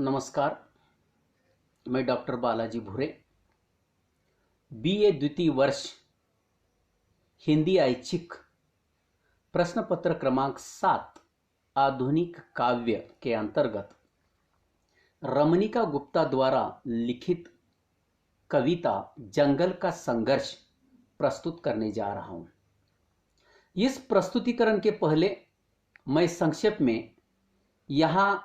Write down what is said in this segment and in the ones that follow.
नमस्कार। मैं डॉक्टर बालाजी भूरे, बीए द्वितीय वर्ष, हिंदी ऐच्छिक, प्रश्न पत्र क्रमांक 7 आधुनिक काव्य के अंतर्गत रमणिका गुप्ता द्वारा लिखित कविता जंगल का संघर्ष प्रस्तुत करने जा रहा हूं। इस प्रस्तुतिकरण के पहले मैं संक्षेप में यहां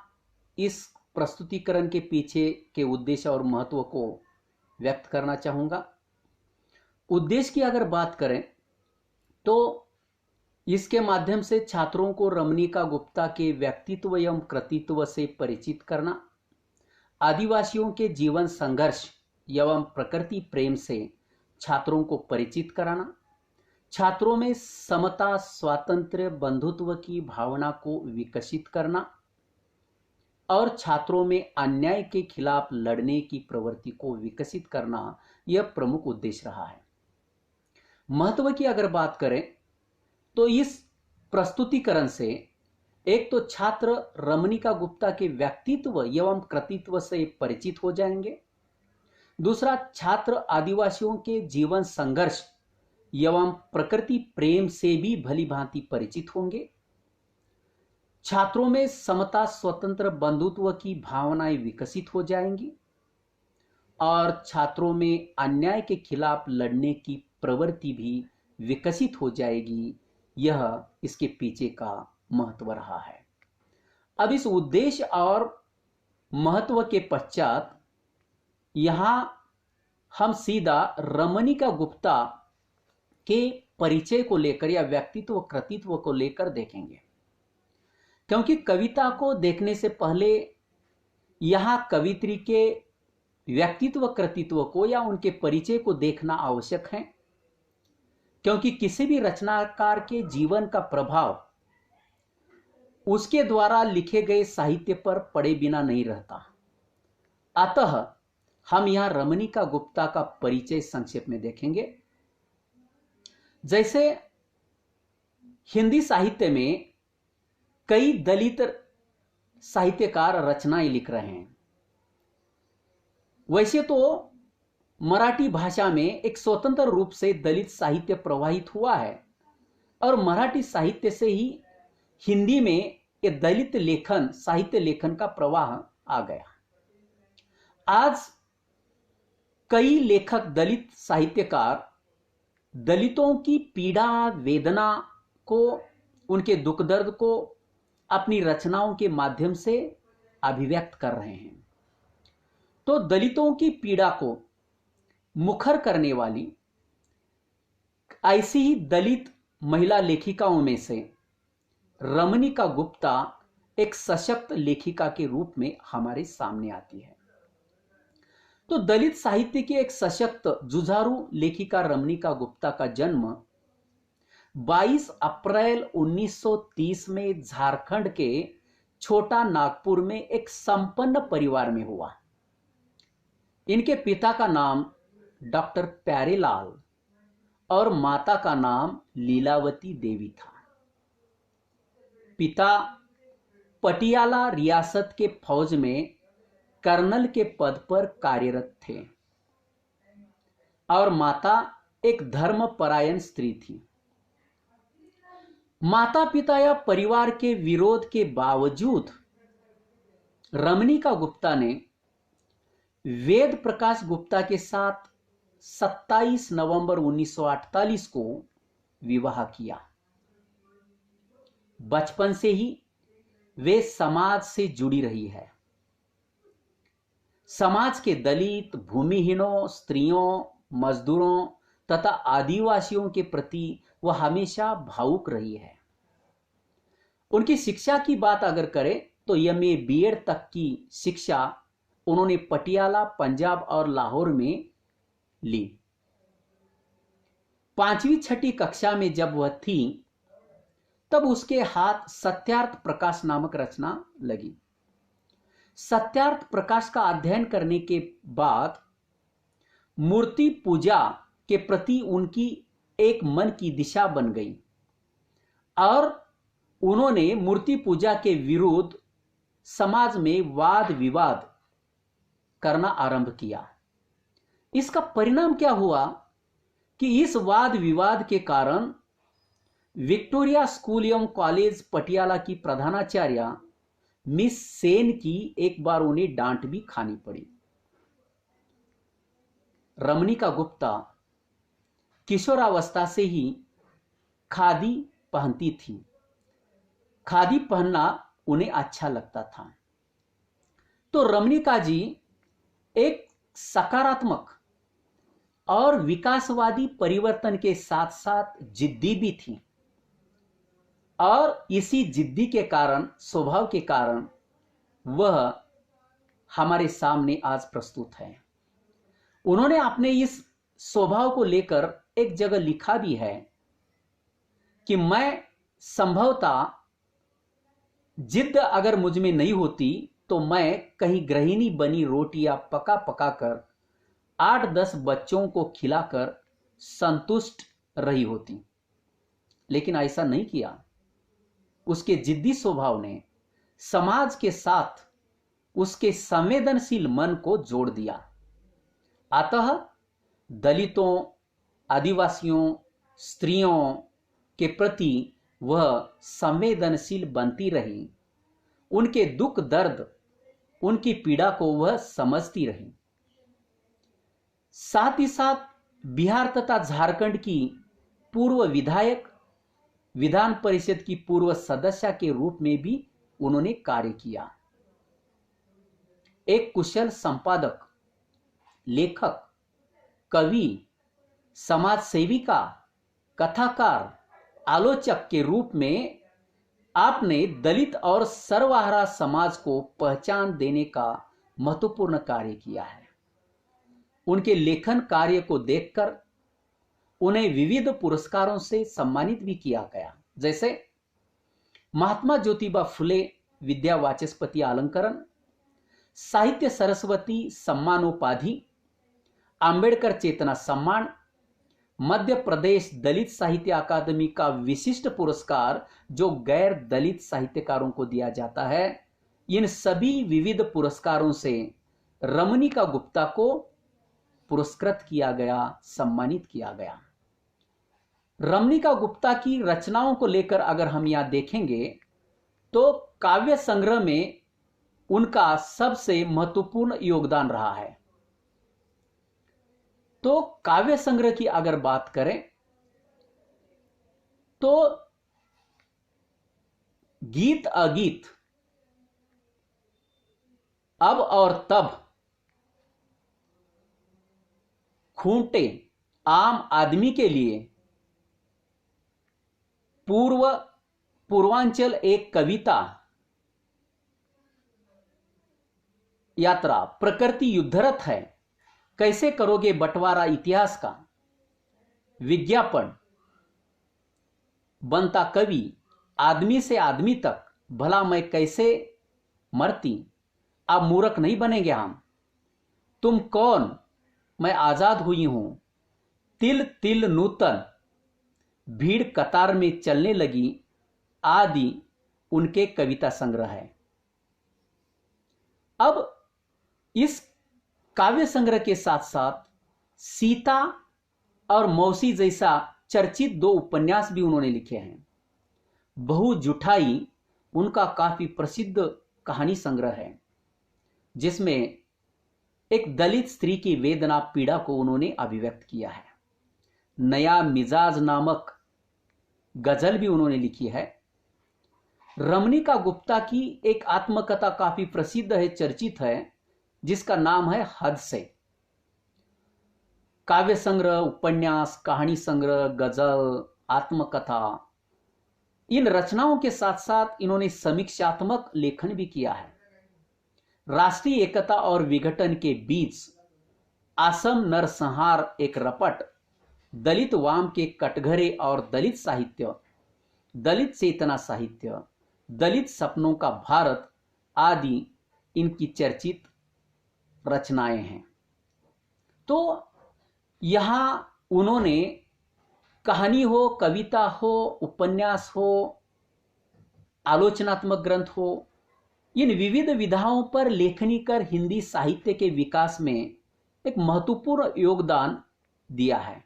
इस प्रस्तुतिकरण के पीछे के उद्देश्य और महत्व को व्यक्त करना चाहूंगा। उद्देश्य की अगर बात करें तो इसके माध्यम से छात्रों को रमणिका गुप्ता के व्यक्तित्व एवं कृतित्व से परिचित करना, आदिवासियों के जीवन संघर्ष एवं प्रकृति प्रेम से छात्रों को परिचित कराना, छात्रों में समता, स्वातंत्र्य, बंधुत्व की भावना को विकसित करना और छात्रों में अन्याय के खिलाफ लड़ने की प्रवृत्ति को विकसित करना, यह प्रमुख उद्देश्य रहा है। महत्व की अगर बात करें तो इस प्रस्तुतिकरण से एक तो छात्र रमणिका गुप्ता के व्यक्तित्व एवं कृतित्व से परिचित हो जाएंगे, दूसरा छात्र आदिवासियों के जीवन संघर्ष एवं प्रकृति प्रेम से भी भली भांति परिचित होंगे, छात्रों में समता, स्वतंत्र, बंधुत्व की भावनाएं विकसित हो जाएंगी और छात्रों में अन्याय के खिलाफ लड़ने की प्रवृत्ति भी विकसित हो जाएगी। यह इसके पीछे का महत्व रहा है। अब इस उद्देश्य और महत्व के पश्चात यहां हम सीधा रमणिका गुप्ता के परिचय को लेकर या व्यक्तित्व कृतित्व को लेकर देखेंगे, क्योंकि कविता को देखने से पहले यहां कवित्री के व्यक्तित्व कृतित्व को या उनके परिचय को देखना आवश्यक है, क्योंकि किसी भी रचनाकार के जीवन का प्रभाव उसके द्वारा लिखे गए साहित्य पर पड़े बिना नहीं रहता। अतः हम यहां रमणिका गुप्ता का परिचय संक्षेप में देखेंगे। जैसे हिंदी साहित्य में कई दलित साहित्यकार रचनाएं लिख रहे हैं, वैसे तो मराठी भाषा में एक स्वतंत्र रूप से दलित साहित्य प्रवाहित हुआ है और मराठी साहित्य से ही हिंदी में एक दलित लेखन, साहित्य लेखन का प्रवाह आ गया। आज कई लेखक, दलित साहित्यकार दलितों की पीड़ा, वेदना को, उनके दुख दर्द को अपनी रचनाओं के माध्यम से अभिव्यक्त कर रहे हैं। तो दलितों की पीड़ा को मुखर करने वाली ऐसी ही दलित महिला लेखिकाओं में से रमणिका गुप्ता एक सशक्त लेखिका के रूप में हमारे सामने आती है। तो दलित साहित्य की एक सशक्त जुझारू लेखिका रमणिका गुप्ता का जन्म 22 अप्रैल 1930 में झारखंड के छोटा नागपुर में एक संपन्न परिवार में हुआ। इनके पिता का नाम डॉक्टर प्यारेलाल और माता का नाम लीलावती देवी था। पिता पटियाला रियासत के फौज में कर्नल के पद पर कार्यरत थे और माता एक धर्मपरायण स्त्री थी। माता पिता या परिवार के विरोध के बावजूद रमणिका गुप्ता ने वेद प्रकाश गुप्ता के साथ 27 नवंबर 1948 को विवाह किया। बचपन से ही वे समाज से जुड़ी रही है। समाज के दलित, भूमिहीनों, स्त्रियों, मजदूरों तथा आदिवासियों के प्रति वह हमेशा भावुक रही है। उनकी शिक्षा की बात अगर करें तो एमए बीएड तक की शिक्षा उन्होंने पटियाला, पंजाब और लाहौर में ली। 5वीं 6ठी कक्षा में जब वह थी तब उसके हाथ सत्यार्थ प्रकाश नामक रचना लगी। सत्यार्थ प्रकाश का अध्ययन करने के बाद मूर्ति पूजा के प्रति उनकी एक मन की दिशा बन गई और उन्होंने मूर्ति पूजा के विरुद्ध समाज में वाद विवाद करना आरंभ किया। इसका परिणाम क्या हुआ कि इस वाद विवाद के कारण विक्टोरिया स्कूल एवं कॉलेज पटियाला की प्रधानाचार्य मिस सेन की एक बार उन्हें डांट भी खानी पड़ी। रमणिका गुप्ता किशोरावस्था से ही खादी पहनती थी। खादी पहनना उन्हें अच्छा लगता था। तो रमणिका जी एक सकारात्मक और विकासवादी परिवर्तन के साथ साथ जिद्दी भी थी, और इसी जिद्दी के कारण, स्वभाव के कारण वह हमारे सामने आज प्रस्तुत है। उन्होंने अपने इस स्वभाव को लेकर एक जगह लिखा भी है कि मैं संभवतः जिद्द अगर मुझ में नहीं होती तो मैं कहीं गृहिणी बनी रोटियां पका पका कर 8-10 बच्चों को खिलाकर संतुष्ट रही होती, लेकिन ऐसा नहीं किया। उसके जिद्दी स्वभाव ने समाज के साथ उसके संवेदनशील मन को जोड़ दिया। अतः दलितों, आदिवासियों, स्त्रियों के प्रति वह संवेदनशील बनती रही। उनके दुख दर्द, उनकी पीड़ा को वह समझती रही। साथ ही साथ बिहार तथा झारखंड की पूर्व विधायक, विधान परिषद की पूर्व सदस्य के रूप में भी उन्होंने कार्य किया। एक कुशल संपादक, लेखक, कवि, समाज सेविका, कथाकार, आलोचक के रूप में आपने दलित और सर्वहारा समाज को पहचान देने का महत्वपूर्ण कार्य किया है। उनके लेखन कार्य को देखकर उन्हें विविध पुरस्कारों से सम्मानित भी किया गया, जैसे महात्मा ज्योतिबा फुले विद्या वाचस्पति अलंकरण, साहित्य सरस्वती सम्मानोपाधि, अंबेडकर चेतना सम्मान, मध्य प्रदेश दलित साहित्य अकादमी का विशिष्ट पुरस्कार जो गैर दलित साहित्यकारों को दिया जाता है। इन सभी विविध पुरस्कारों से रमणिका गुप्ता को पुरस्कृत किया गया, सम्मानित किया गया। रमणिका गुप्ता की रचनाओं को लेकर अगर हम यहां देखेंगे तो काव्य संग्रह में उनका सबसे महत्वपूर्ण योगदान रहा है। तो काव्य संग्रह की अगर बात करें तो गीत अगीत, अब और तब, खूंटे, आम आदमी के लिए, पूर्वांचल एक कविता, यात्रा, प्रकृति युद्धरत है, कैसे करोगे बंटवारा इतिहास का, विज्ञापन, बनता कवि, आदमी से आदमी तक, भला मैं कैसे मरती, अब मूर्ख नहीं बनेंगे हम, तुम कौन, मैं आजाद हुई हूं, तिल तिल नूतन, भीड़ कतार में चलने लगी, आदि उनके कविता संग्रह है। अब इस काव्य संग्रह के साथ साथ सीता और मौसी जैसा चर्चित 2 उपन्यास भी उन्होंने लिखे हैं। बहु जुठाई उनका काफी प्रसिद्ध कहानी संग्रह है, जिसमें एक दलित स्त्री की वेदना पीड़ा को उन्होंने अभिव्यक्त किया है। नया मिजाज नामक गजल भी उन्होंने लिखी है। रमणिका गुप्ता की एक आत्मकथा काफी प्रसिद्ध है, चर्चित है, जिसका नाम है हद से। काव्य संग्रह, उपन्यास, कहानी संग्रह, गजल, आत्मकथा, इन रचनाओं के साथ साथ इन्होंने समीक्षात्मक लेखन भी किया है। राष्ट्रीय एकता और विघटन के बीच असम नरसंहार एक रपट, दलित वाम के कटघरे और दलित साहित्य, दलित चेतना साहित्य, दलित सपनों का भारत आदि इनकी चर्चित रचनाएं हैं। तो यहां उन्होंने कहानी हो, कविता हो, उपन्यास हो, आलोचनात्मक ग्रंथ हो, इन विविध विधाओं पर लेखनी कर हिंदी साहित्य के विकास में एक महत्वपूर्ण योगदान दिया है।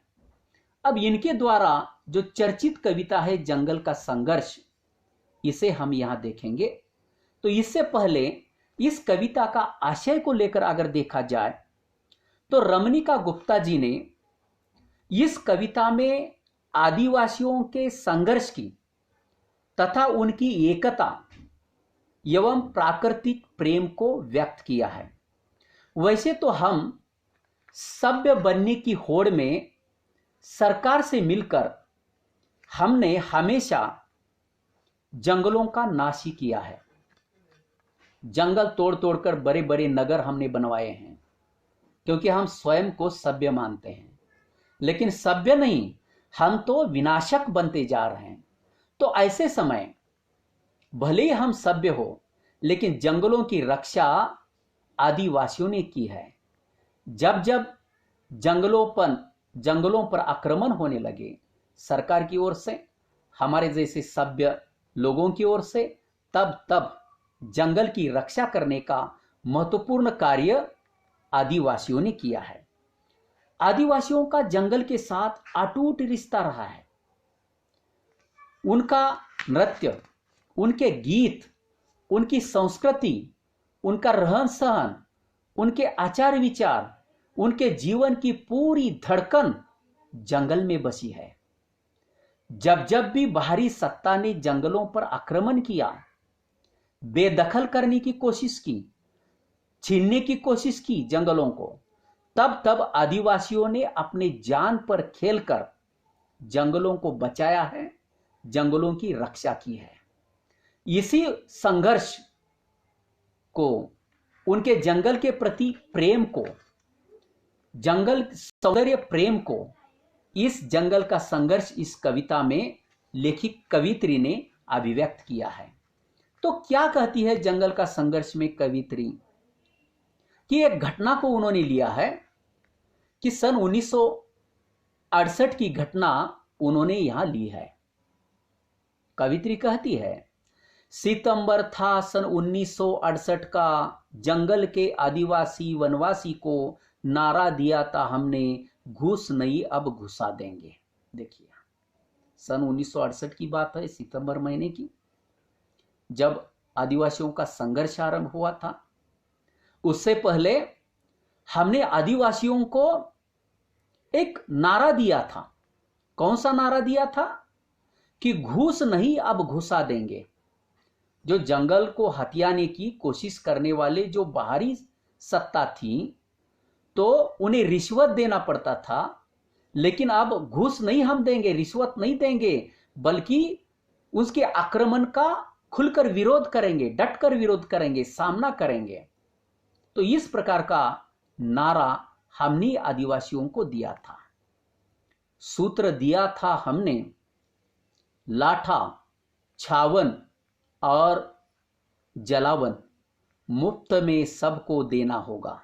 अब इनके द्वारा जो चर्चित कविता है जंगल का संघर्ष, इसे हम यहां देखेंगे। तो इससे पहले इस कविता का आशय को लेकर अगर देखा जाए तो रमणिका गुप्ता जी ने इस कविता में आदिवासियों के संघर्ष की तथा उनकी एकता एवं प्राकृतिक प्रेम को व्यक्त किया है। वैसे तो हम सभ्य बनने की होड़ में सरकार से मिलकर हमने हमेशा जंगलों का नाश ही किया है। जंगल तोड़ तोड़कर बड़े बड़े नगर हमने बनवाए हैं, क्योंकि हम स्वयं को सभ्य मानते हैं। लेकिन सभ्य नहीं, हम तो विनाशक बनते जा रहे हैं। तो ऐसे समय भले ही हम सभ्य हो, लेकिन जंगलों की रक्षा आदिवासियों ने की है। जब जब जंगलों पर आक्रमण होने लगे सरकार की ओर से, हमारे जैसे सभ्य लोगों की ओर से, तब तब जंगल की रक्षा करने का महत्वपूर्ण कार्य आदिवासियों ने किया है। आदिवासियों का जंगल के साथ अटूट रिश्ता रहा है। उनका नृत्य, उनके गीत, उनकी संस्कृति, उनका रहन सहन, उनके आचार विचार, उनके जीवन की पूरी धड़कन जंगल में बसी है। जब जब भी बाहरी सत्ता ने जंगलों पर आक्रमण किया, बेदखल करने की कोशिश की, छीनने की कोशिश की जंगलों को, तब तब आदिवासियों ने अपने जान पर खेलकर जंगलों को बचाया है, जंगलों की रक्षा की है। इसी संघर्ष को, उनके जंगल के प्रति प्रेम को, जंगल सौंदर्य प्रेम को, इस जंगल का संघर्ष इस कविता में लेखिक कवित्री ने अभिव्यक्त किया है। तो क्या कहती है जंगल का संघर्ष में कवित्री? कि एक घटना को उन्होंने लिया है कि सन 1968 की घटना उन्होंने यहां ली है। कवित्री कहती है, सितंबर था सन 1968 का, जंगल के आदिवासी वनवासी को नारा दिया था हमने, घूस नहीं अब घुसा देंगे। देखिए, सन 1968 की बात है, सितंबर महीने की, जब आदिवासियों का संघर्ष आरंभ हुआ था। उससे पहले हमने आदिवासियों को एक नारा दिया था। कौन सा नारा दिया था? कि घूस नहीं अब घुसा देंगे। जो जंगल को हथियाने की कोशिश करने वाले जो बाहरी सत्ता थी, तो उन्हें रिश्वत देना पड़ता था, लेकिन अब घूस नहीं हम देंगे, रिश्वत नहीं देंगे, बल्कि उसके आक्रमण का खुलकर विरोध करेंगे, डटकर विरोध करेंगे, सामना करेंगे। तो इस प्रकार का नारा हमने आदिवासियों को दिया था। सूत्र दिया था हमने, लाठा, छावन और जलावन मुफ्त में सबको देना होगा।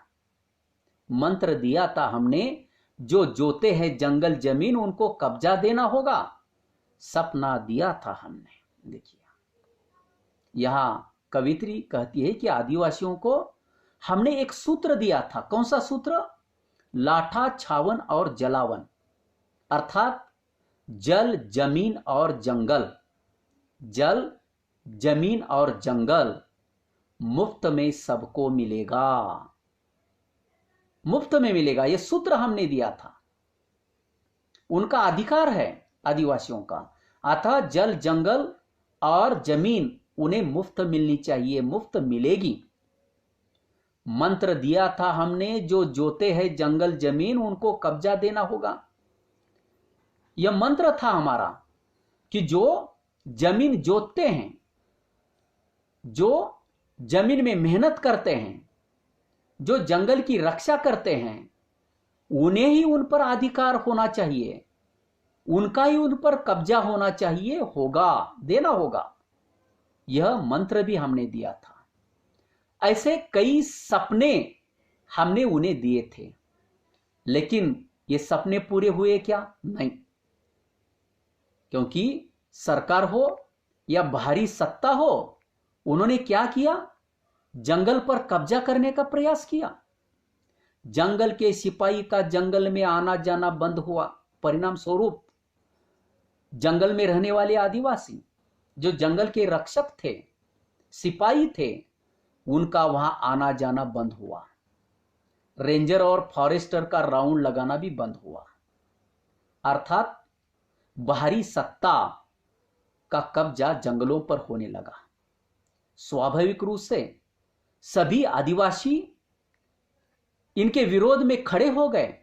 मंत्र दिया था हमने, जो जोते हैं जंगल जमीन उनको कब्जा देना होगा। सपना दिया था हमने। देखिए, यहां कवित्री कहती है कि आदिवासियों को हमने एक सूत्र दिया था। कौन सा सूत्र? लाठा, छावन और जलावन, अर्थात जल, जमीन और जंगल। जल, जमीन और जंगल मुफ्त में सबको मिलेगा, मुफ्त में मिलेगा। यह सूत्र हमने दिया था। उनका अधिकार है आदिवासियों का, अतः जल, जंगल और जमीन उन्हें मुफ्त मिलनी चाहिए, मुफ्त मिलेगी। मंत्र दिया था हमने, जो जोते हैं जंगल जमीन उनको कब्जा देना होगा। यह मंत्र था हमारा कि जो जमीन जोतते हैं, जो जमीन में मेहनत करते हैं, जो जंगल की रक्षा करते हैं, उन्हें ही उन पर अधिकार होना चाहिए, उनका ही उन पर कब्जा होना चाहिए, होगा, देना होगा। यह मंत्र भी हमने दिया था। ऐसे कई सपने हमने उन्हें दिए थे, लेकिन ये सपने पूरे हुए क्या? नहीं। क्योंकि सरकार हो या बाहरी सत्ता हो, उन्होंने क्या किया? जंगल पर कब्जा करने का प्रयास किया। जंगल के सिपाही का जंगल में आना जाना बंद हुआ। परिणाम स्वरूप जंगल में रहने वाले आदिवासी जो जंगल के रक्षक थे, सिपाही थे, उनका वहां आना जाना बंद हुआ। रेंजर और फॉरेस्टर का राउंड लगाना भी बंद हुआ। अर्थात बाहरी सत्ता का कब्जा जंगलों पर होने लगा। स्वाभाविक रूप से सभी आदिवासी इनके विरोध में खड़े हो गए।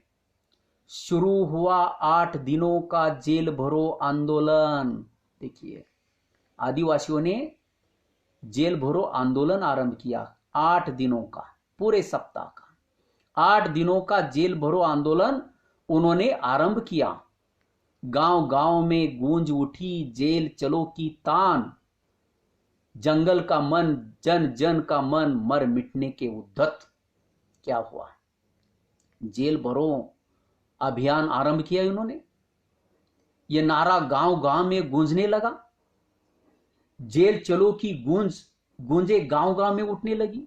शुरू हुआ 8 दिनों का जेल भरो आंदोलन। देखिए, आदिवासियों ने जेल भरो आंदोलन आरंभ किया। 8 दिनों का, पूरे सप्ताह का 8 दिनों का जेल भरो आंदोलन उन्होंने आरंभ किया। गांव गांव में गूंज उठी जेल चलो की तान। जंगल का मन, जन जन का मन मर मिटने के उद्यत। क्या हुआ? जेल भरो अभियान आरंभ किया इन्होंने। यह नारा गांव गांव में गूंजने लगा। जेल चलो की गूंजे गांव गांव में उठने लगी।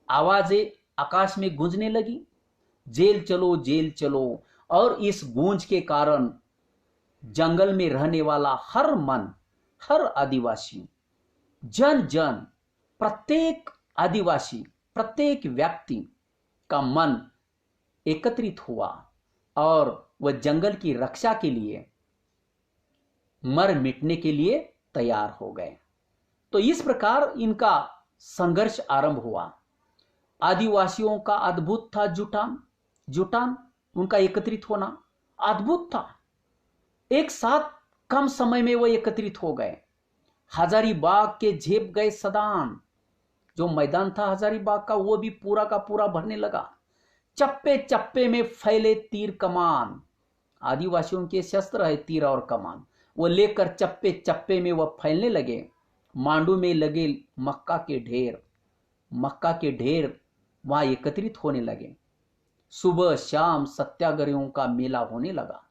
आवाजें आकाश में गूंजने लगी, जेल चलो। और इस गूंज के कारण जंगल में रहने वाला हर मन, हर आदिवासी, जन जन, प्रत्येक आदिवासी, प्रत्येक व्यक्ति का मन एकत्रित हुआ और वह जंगल की रक्षा के लिए, मर मिटने के लिए तैयार हो गए। तो इस प्रकार इनका संघर्ष आरंभ हुआ। आदिवासियों का अद्भुत था जुटान, उनका एकत्रित होना अद्भुत था। एक साथ कम समय में वो एकत्रित हो गए। हजारीबाग के झेप गए सदान, जो मैदान था हजारीबाग का, वो भी पूरा का पूरा भरने लगा। चप्पे चप्पे में फैले तीर कमान। आदिवासियों के शस्त्र है तीर और कमान, वो लेकर चप्पे चप्पे में वह फैलने लगे। मांडू में लगे मक्का के ढेर वहां एकत्रित होने लगे। सुबह शाम सत्याग्रहियों का मेला होने लगा।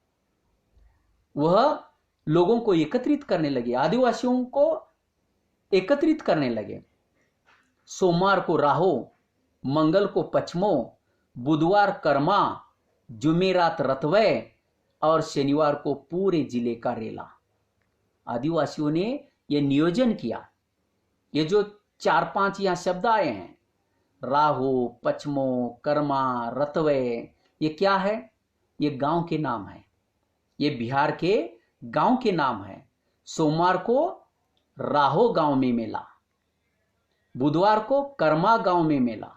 वह लोगों को एकत्रित करने लगे, आदिवासियों को एकत्रित करने लगे। सोमवार को राहो, मंगल को पचमो, बुधवार कर्मा, जुमेरात रतवै और शनिवार को पूरे जिले का रेला। आदिवासियों ने यह नियोजन किया। ये जो 4-5 यहां शब्द आए हैं, राहो, पचमो, कर्मा, रतवै, ये क्या है? ये गांव के नाम है। ये बिहार के गांव के नाम है। सोमवार को राहो गांव में मेला, बुधवार को कर्मा गांव में मेला,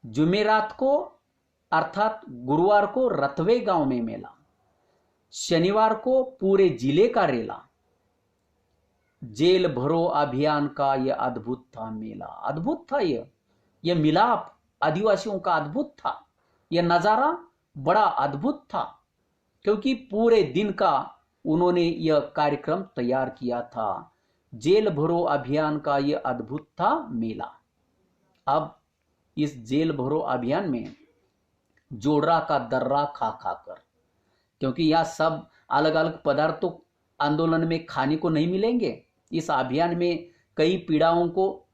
जुमेरात को अर्थात गुरुवार को रतवे गांव में मेला, शनिवार को पूरे जिले का रेला। जेल भरो अभियान का यह अद्भुत था मेला, अद्भुत था। यह मिलाप आदिवासियों का अद्भुत था। यह नजारा बड़ा अद्भुत था, क्योंकि पूरे दिन का उन्होंने यह कार्यक्रम तैयार किया था। जेल भरो अभियान का यह अद्भुत था मेला। अब इस जेल भरो अभियान में जोड़रा का दर्रा खा खाकर, क्योंकि यह सब अलग अलग पदार्थ तो आंदोलन में खाने को नहीं मिलेंगे। इस अभियान में कई पीड़ाओं को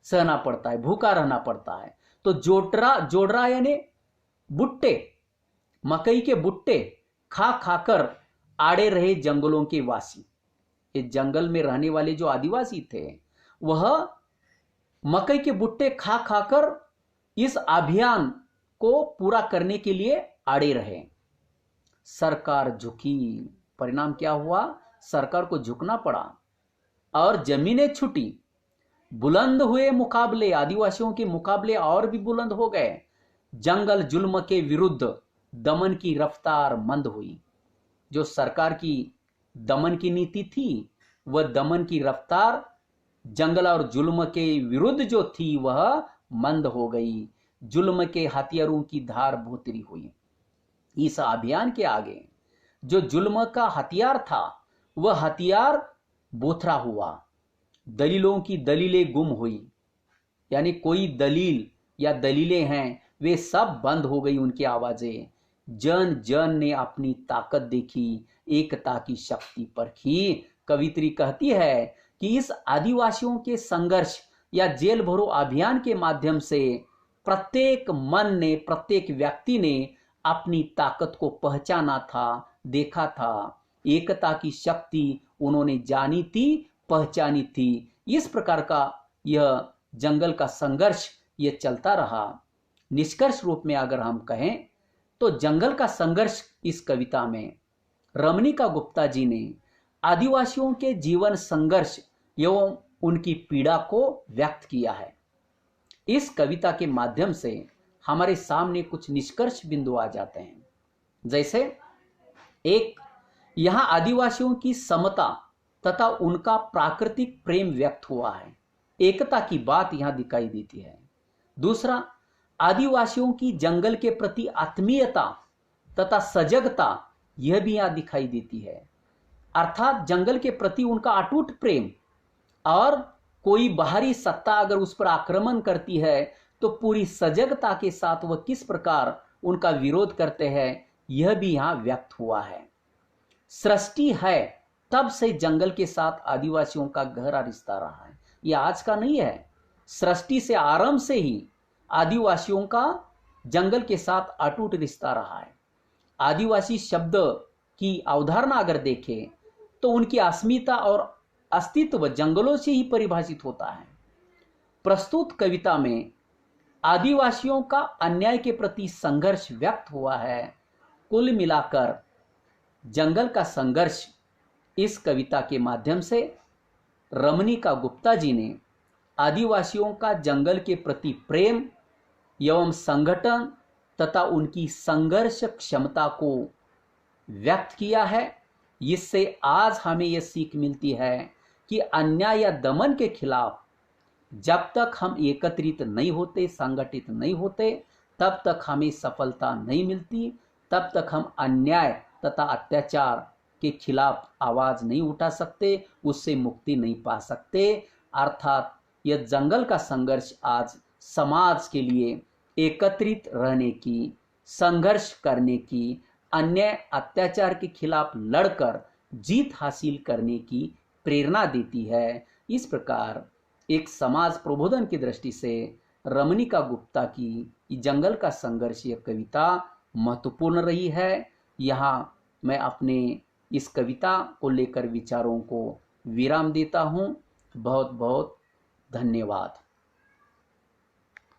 सहना पड़ता है, भूखा रहना पड़ता है। तो जोड़रा यानी भुट्टे, मकई के भुट्टे खा खाकर आड़े रहे जंगलों के वासी। ये जंगल में रहने वाले जो आदिवासी थे, वह मकई के भुट्टे खा खाकर इस अभियान को पूरा करने के लिए आड़े रहे। सरकार झुकी। परिणाम क्या हुआ? सरकार को झुकना पड़ा और जमीनें छूटी। बुलंद हुए मुकाबले, आदिवासियों के मुकाबले और भी बुलंद हो गए। जंगल जुल्म के विरुद्ध दमन की रफ्तार मंद हुई। जो सरकार की दमन की नीति थी, वह दमन की रफ्तार जंगल और जुल्म के विरुद्ध जो थी, वह मंद हो गई। जुल्म के हथियारों की धार भोतरी हुई। इस अभियान के आगे जो जुल्म का हथियार था, वह हथियार बोथरा हुआ। दलीलों की दलीलें गुम हुई, यानी कोई दलील या दलीलें हैं वे सब बंद हो गई उनकी आवाजें। जन जन ने अपनी ताकत देखी, एकता की शक्ति परखी। कवित्री कहती है कि इस आदिवासियों के संघर्ष या जेल भरो अभियान के माध्यम से प्रत्येक मन ने, प्रत्येक व्यक्ति ने अपनी ताकत को पहचाना था, देखा था। एकता की शक्ति उन्होंने जानी थी, पहचानी थी। इस प्रकार का यह जंगल का संघर्ष ये चलता रहा। निष्कर्ष रूप में अगर हम कहें तो जंगल का संघर्ष इस कविता में रमणिका गुप्ता जी ने आदिवासियों के जीवन संघर्ष एवं उनकी पीड़ा को व्यक्त किया है। इस कविता के माध्यम से हमारे सामने कुछ निष्कर्ष बिंदु आ जाते हैं। जैसे एक, यहां आदिवासियों की समता तथा उनका प्राकृतिक प्रेम व्यक्त हुआ है, एकता की बात यहां दिखाई देती है। दूसरा, आदिवासियों की जंगल के प्रति आत्मीयता तथा सजगता यह भी यहां दिखाई देती है, अर्थात जंगल के प्रति उनका अटूट प्रेम, और कोई बाहरी सत्ता अगर उस पर आक्रमण करती है तो पूरी सजगता के साथ वह किस प्रकार उनका विरोध करते हैं, यह भी यहां व्यक्त हुआ है। सृष्टि है तब से जंगल के साथ आदिवासियों का गहरा रिश्ता रहा है, यह आज का नहीं है। सृष्टि से आरंभ से ही आदिवासियों का जंगल के साथ अटूट रिश्ता रहा है। आदिवासी शब्द की अवधारणा अगर देखें तो उनकी अस्मिता और अस्तित्व जंगलों से ही परिभाषित होता है। प्रस्तुत कविता में आदिवासियों का अन्याय के प्रति संघर्ष व्यक्त हुआ है। कुल मिलाकर जंगल का संघर्ष इस कविता के माध्यम से रमणिका गुप्ता जी ने आदिवासियों का जंगल के प्रति प्रेम एवं संगठन तथा उनकी संघर्ष क्षमता को व्यक्त किया है। इससे आज हमें यह सीख मिलती है कि अन्याय या दमन के खिलाफ जब तक हम एकत्रित नहीं होते, संगठित नहीं होते, तब तक हमें सफलता नहीं मिलती, तब तक हम अन्याय तथा अत्याचार के खिलाफ आवाज नहीं उठा सकते, उससे मुक्ति नहीं पा सकते। अर्थात यह जंगल का संघर्ष आज समाज के लिए एकत्रित रहने की, संघर्ष करने की, अन्याय अत्याचार के खिलाफ लड़कर जीत हासिल करने की प्रेरणा देती है। इस प्रकार एक समाज प्रबोधन की दृष्टि से रमणिका गुप्ता की जंगल का संघर्ष यह कविता महत्वपूर्ण रही है। यहाँ मैं अपने इस कविता को लेकर विचारों को विराम देता हूँ। बहुत बहुत धन्यवाद।